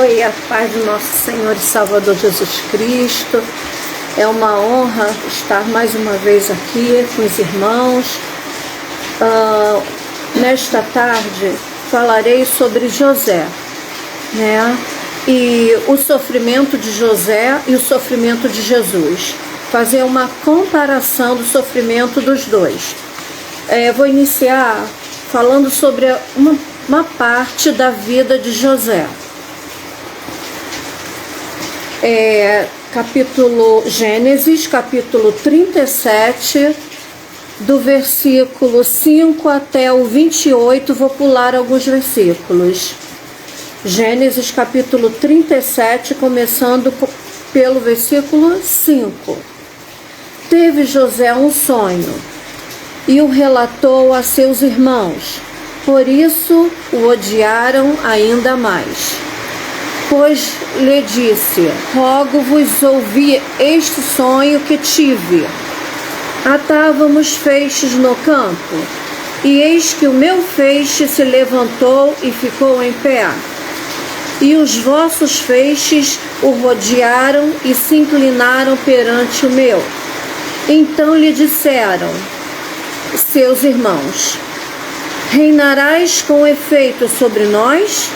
abençoe, a paz do nosso Senhor e Salvador Jesus Cristo. É uma honra estar mais uma vez aqui com os irmãos. Nesta tarde falarei sobre José, né? E o sofrimento de José e o sofrimento de Jesus. Fazer uma comparação do sofrimento dos dois. Vou iniciar falando sobre uma parte da vida de José. Gênesis, capítulo 37, do versículo 5 até o 28, vou pular alguns versículos. Gênesis, capítulo 37, começando pelo versículo 5. Teve José um sonho e o relatou a seus irmãos, por isso o odiaram ainda mais. Pois lhe disse: rogo-vos ouvir este sonho que tive. Atávamos feixes no campo, e eis que o meu feixe se levantou e ficou em pé. E os vossos feixes o rodearam e se inclinaram perante o meu. Então lhe disseram seus irmãos: reinarás com efeito sobre nós?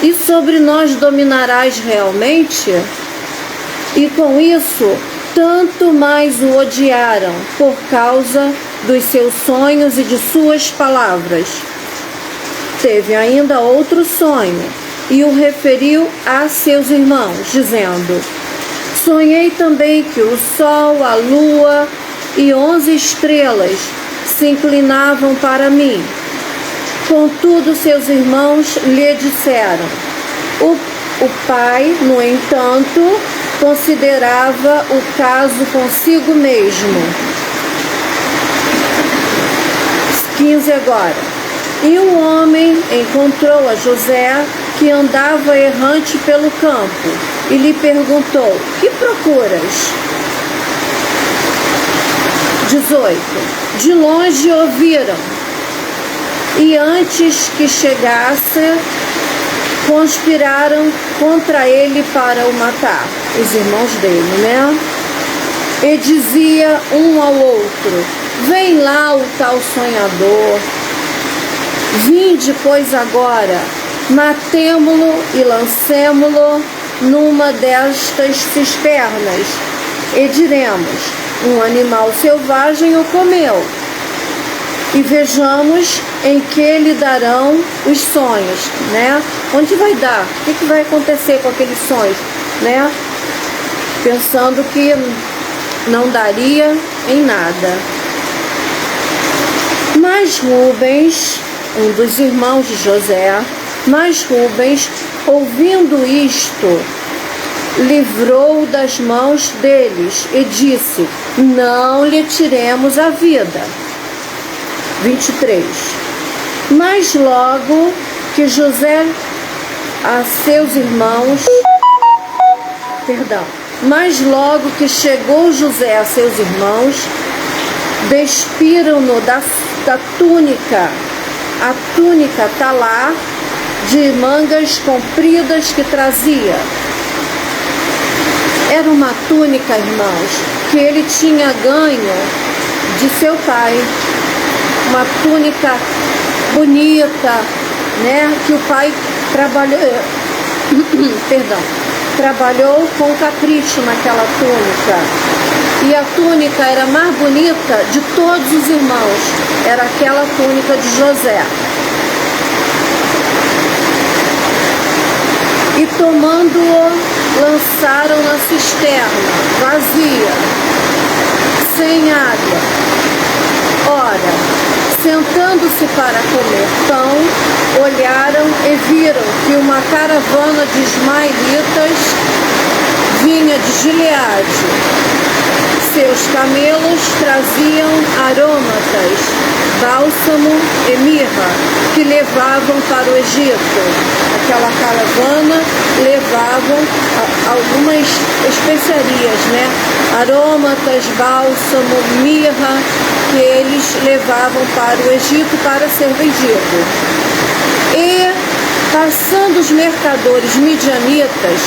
E sobre nós dominarás realmente? E com isso, tanto mais o odiaram, por causa dos seus sonhos e de suas palavras. Teve ainda outro sonho, e o referiu a seus irmãos, dizendo: sonhei também que o sol, a lua e 11 estrelas se inclinavam para mim. Contudo, seus irmãos lhe disseram. O pai, no entanto, considerava o caso consigo mesmo. 15 agora. E um homem encontrou a José, que andava errante pelo campo, e lhe perguntou: que procuras? 18. De longe ouviram, e antes que chegasse, conspiraram contra ele para o matar, os irmãos dele, né? E dizia um ao outro: vem lá o tal sonhador, vinde, pois, agora, matemo-lo e lancemo-lo numa destas cisternas, e diremos: um animal selvagem o comeu. E vejamos em que lhe darão os sonhos, né? Onde vai dar? O que vai acontecer com aqueles sonhos, né? Pensando que não daria em nada. Mas Rubens, um dos irmãos de José, ouvindo isto, livrou das mãos deles e disse: não lhe tiremos a vida. 23. Mas logo que José a seus irmãos, mas logo que chegou José a seus irmãos, despiram-no da túnica, a túnica talar de mangas compridas que trazia. Era uma túnica, irmãos, que ele tinha ganho de seu pai. Uma túnica bonita, né? Que o pai trabalhou com capricho naquela túnica. E a túnica era mais bonita de todos os irmãos. Era aquela túnica de José. E tomando-o, lançaram na cisterna, vazia, sem água. Ora, sentando-se para comer pão, olharam e viram que uma caravana de ismaelitas vinha de Gileade. Seus camelos traziam aromatas, bálsamo e mirra, que levavam para o Egito. Aquela caravana levavam algumas especiarias, né? Aromatas, bálsamo, mirra, que eles levavam para o Egito para ser vendido. E Passando os mercadores midianitas,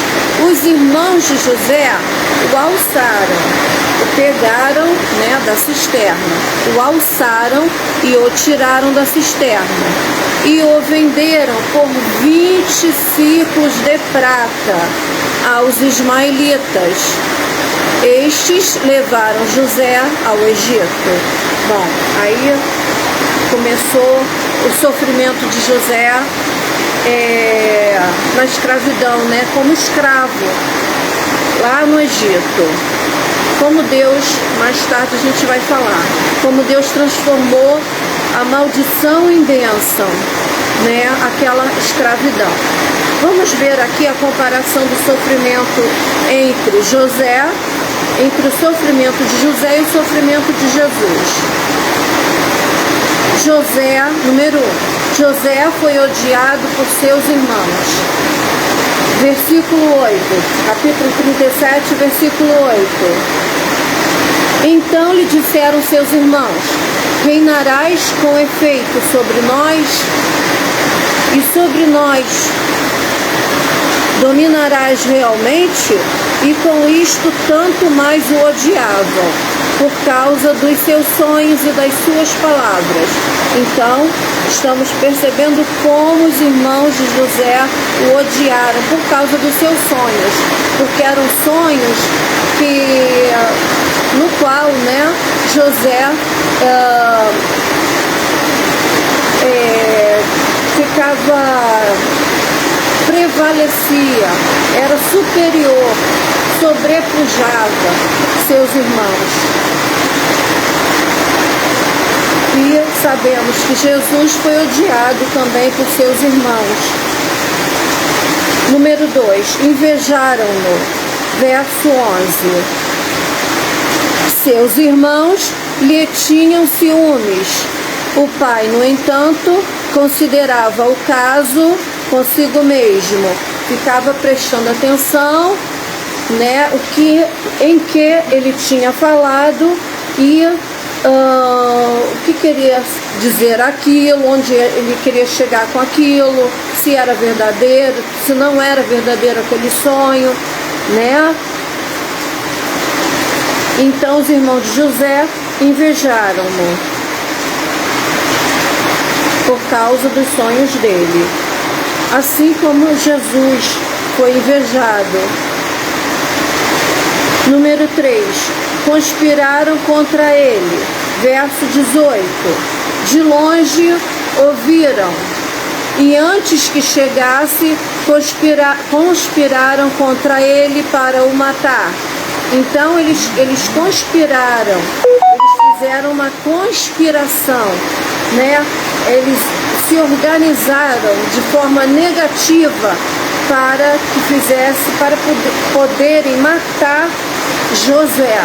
os irmãos de José o alçaram, o pegaram, da cisterna, o alçaram e o tiraram da cisterna, e o venderam por 20 ciclos de prata aos ismaelitas. Estes levaram José ao Egito. Bom, aí começou o sofrimento de José na escravidão, como escravo lá no Egito. Como Deus, mais tarde a gente vai falar, como Deus transformou a maldição em bênção, aquela escravidão. Vamos ver aqui a comparação do sofrimento entre o sofrimento de José e o sofrimento de Jesus. José, número 1. José foi odiado por seus irmãos. Versículo 8, capítulo 37, versículo 8. Então lhe disseram seus irmãos: reinarás com efeito sobre nós, e sobre nós dominarás realmente? E com isto tanto mais o odiavam, por causa dos seus sonhos e das suas palavras. Então, estamos percebendo como os irmãos de José o odiaram por causa dos seus sonhos, porque eram sonhos no qual, José prevalecia, era superior, sobrepujava seus irmãos. E sabemos que Jesus foi odiado também por seus irmãos. Número 2, invejaram-no. Verso 11. Seus irmãos lhe tinham ciúmes. O pai, no entanto, considerava o caso consigo mesmo, ficava prestando atenção, em que ele tinha falado e o que queria dizer aquilo, onde ele queria chegar com aquilo, se era verdadeiro, se não era verdadeiro aquele sonho, Então os irmãos de José invejaram-no por causa dos sonhos dele. Assim como Jesus foi invejado. Número 3. Conspiraram contra ele. Verso 18. De longe ouviram, e antes que chegasse, conspiraram contra ele para o matar. Então eles conspiraram, eles fizeram uma conspiração, Eles se organizaram de forma negativa para poderem matar José.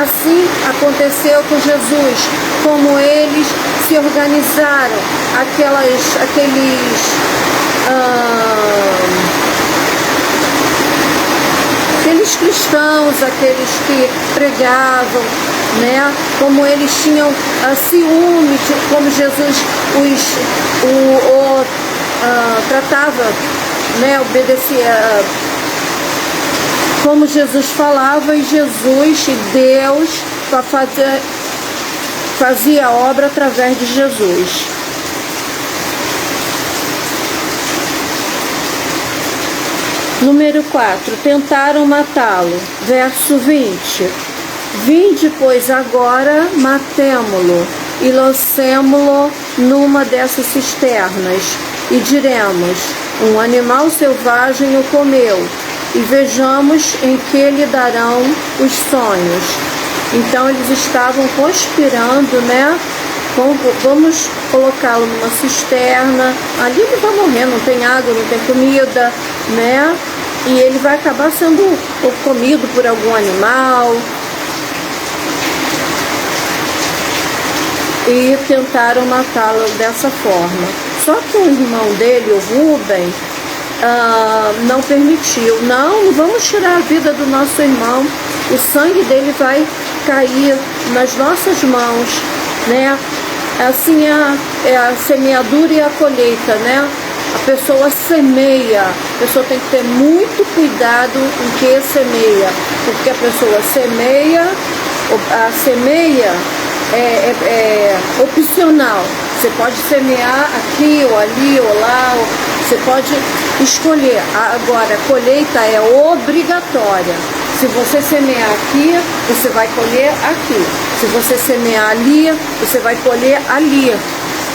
Assim aconteceu com Jesus, como eles se organizaram, aqueles cristãos, aqueles que pregavam, como eles tinham ciúme de como Jesus tratava, obedecia, como Jesus falava, e Deus fazia a obra através de Jesus. Número 4. Tentaram matá-lo. Verso 20. Vinde, pois, agora, matemo-lo e lancemo-lo numa dessas cisternas, e diremos: um animal selvagem o comeu, e vejamos em que lhe darão os sonhos. Então eles estavam conspirando, vamos colocá-lo numa cisterna, ali ele vai morrer, não tem água, não tem comida, e ele vai acabar sendo comido por algum animal. E tentaram matá-lo dessa forma. Só que o irmão dele, o Rúben, não permitiu. Não vamos tirar a vida do nosso irmão. O sangue dele vai cair nas nossas mãos, Assim é a semeadura e a colheita, A A pessoa semeia, a pessoa tem que ter muito cuidado em que semeia, porque a pessoa semeia, a semeia é opcional. Você pode semear aqui ou ali ou lá, você pode escolher. Agora, a colheita é obrigatória. Se você semear aqui, você vai colher aqui. Se você semear ali, você vai colher ali,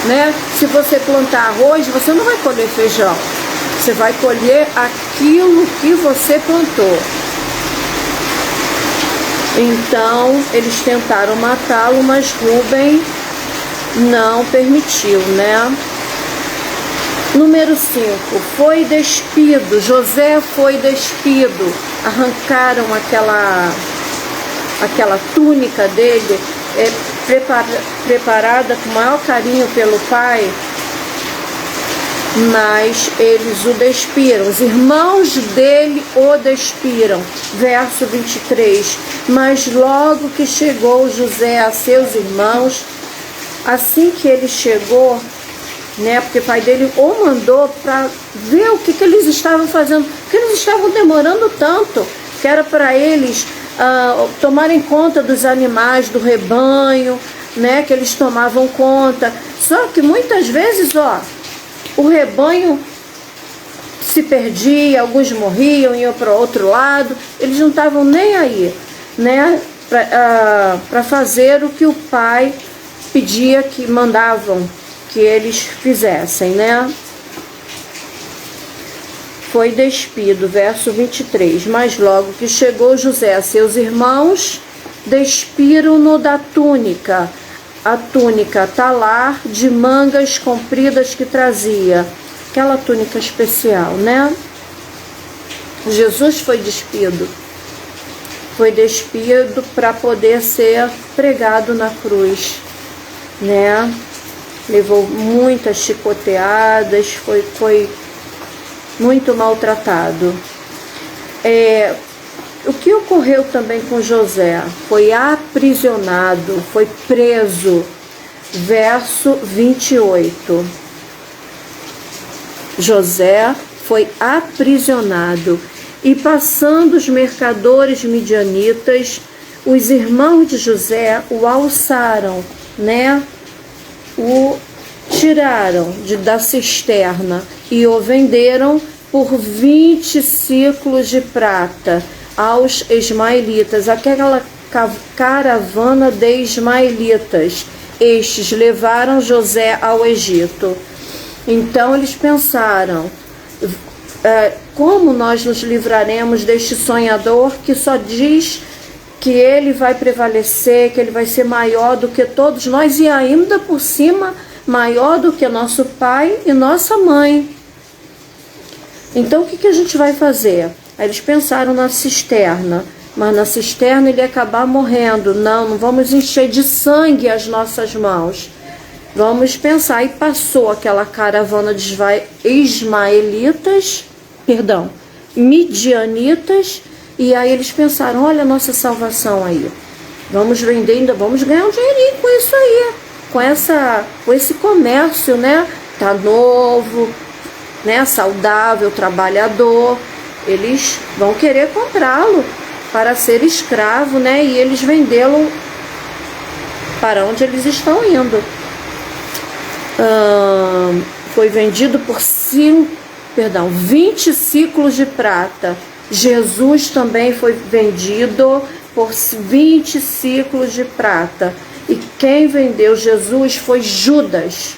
né? Se você plantar arroz, você não vai colher feijão. Você vai colher aquilo que você plantou. Então, eles tentaram matá-lo, mas Rúben não permitiu, né? Número 5, foi despido. José foi despido. Arrancaram aquela túnica dele, preparada com o maior carinho pelo pai, mas eles o despiram. Os irmãos dele o despiram. Verso 23. Mas logo que chegou José a seus irmãos, assim que ele chegou, né, porque o pai dele o mandou para ver o que eles estavam fazendo, porque eles estavam demorando tanto, que era para eles tomarem conta dos animais do rebanho, né, que eles tomavam conta. Só que muitas vezes, o rebanho se perdia, alguns morriam, iam para o outro lado, eles não estavam nem aí, né, para fazer o que o pai pedia, que mandavam que eles fizessem, né? Foi despido, verso 23. Mas logo que chegou José a seus irmãos, despiram-no da túnica, a túnica talar de mangas compridas que trazia, aquela túnica especial, né? Jesus foi despido para poder ser pregado na cruz, né? Levou muitas chicoteadas, foi muito maltratado. O que ocorreu também com José? Foi aprisionado, foi preso. Verso 28. José foi aprisionado, e passando os mercadores midianitas, os irmãos de José o alçaram, né? O tiraram da cisterna e o venderam por 20 ciclos de prata aos ismaelitas, aquela caravana de ismaelitas. Estes levaram José ao Egito. Então eles pensaram, como nós nos livraremos deste sonhador que só diz que ele vai prevalecer, que ele vai ser maior do que todos nós e ainda por cima maior do que nosso pai e nossa mãe. Então o que a gente vai fazer? Aí eles pensaram na cisterna, mas na cisterna ele ia acabar morrendo. Não vamos encher de sangue as nossas mãos. Vamos pensar. E passou aquela caravana de midianitas, e aí eles pensaram, olha a nossa salvação aí. Vamos vender, ainda vamos ganhar um dinheirinho com isso aí. Com esse comércio, né? Tá novo, né? Saudável, trabalhador. Eles vão querer comprá-lo para ser escravo, né? E eles vendê-lo para onde eles estão indo. Foi vendido por 20 ciclos de prata. Jesus também foi vendido por 20 ciclos de prata. E quem vendeu Jesus foi Judas.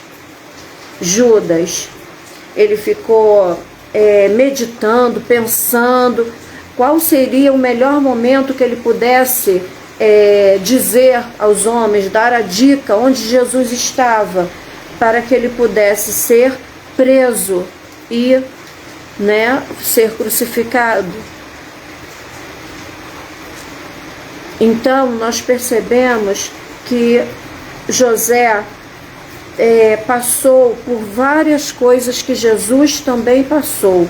Ele ficou meditando, pensando qual seria o melhor momento que ele pudesse dizer aos homens, dar a dica onde Jesus estava, para que ele pudesse ser preso e, né, ser crucificado. Então nós percebemos que José passou por várias coisas que Jesus também passou,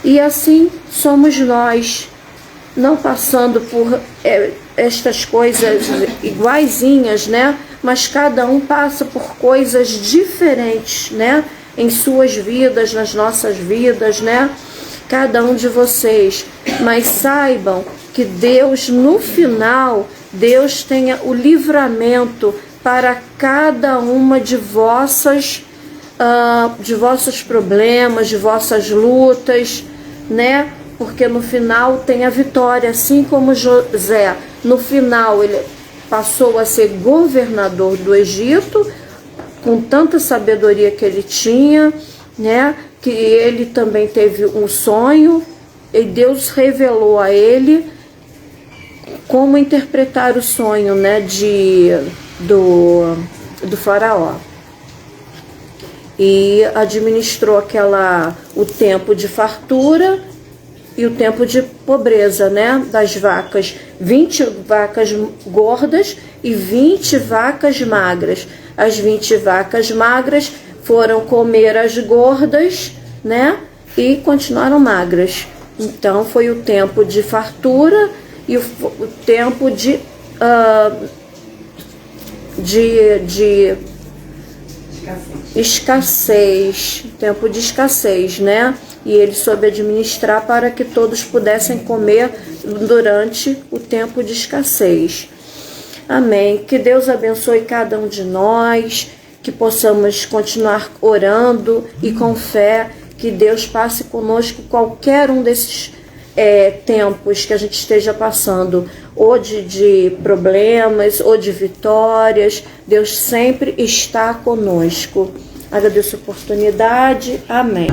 e assim somos nós, não passando por estas coisas iguaizinhas, né? Mas cada um passa por coisas diferentes, né? em suas vidas, nas nossas vidas, né? Cada um de vocês. Mas saibam que Deus, no final, Deus tenha o livramento para cada uma de vossos problemas, de vossas lutas, né? Porque no final tem a vitória, assim como José, no final ele passou a ser governador do Egito, com tanta sabedoria que ele tinha, né? Que ele também teve um sonho, e Deus revelou a ele como interpretar o sonho, né? Do faraó. E administrou o tempo de fartura e o tempo de pobreza, né? Das vacas, 20 vacas gordas e 20 vacas magras. As 20 vacas magras foram comer as gordas, né? E continuaram magras. Então foi o tempo de fartura e o tempo de escassez, tempo de escassez, né? E ele soube administrar para que todos pudessem comer durante o tempo de escassez. Amém. Que Deus abençoe cada um de nós, que possamos continuar orando e com fé, que Deus passe conosco qualquer um desses tempos que a gente esteja passando, ou de problemas, ou de vitórias. Deus sempre está conosco. Agradeço a oportunidade. Amém.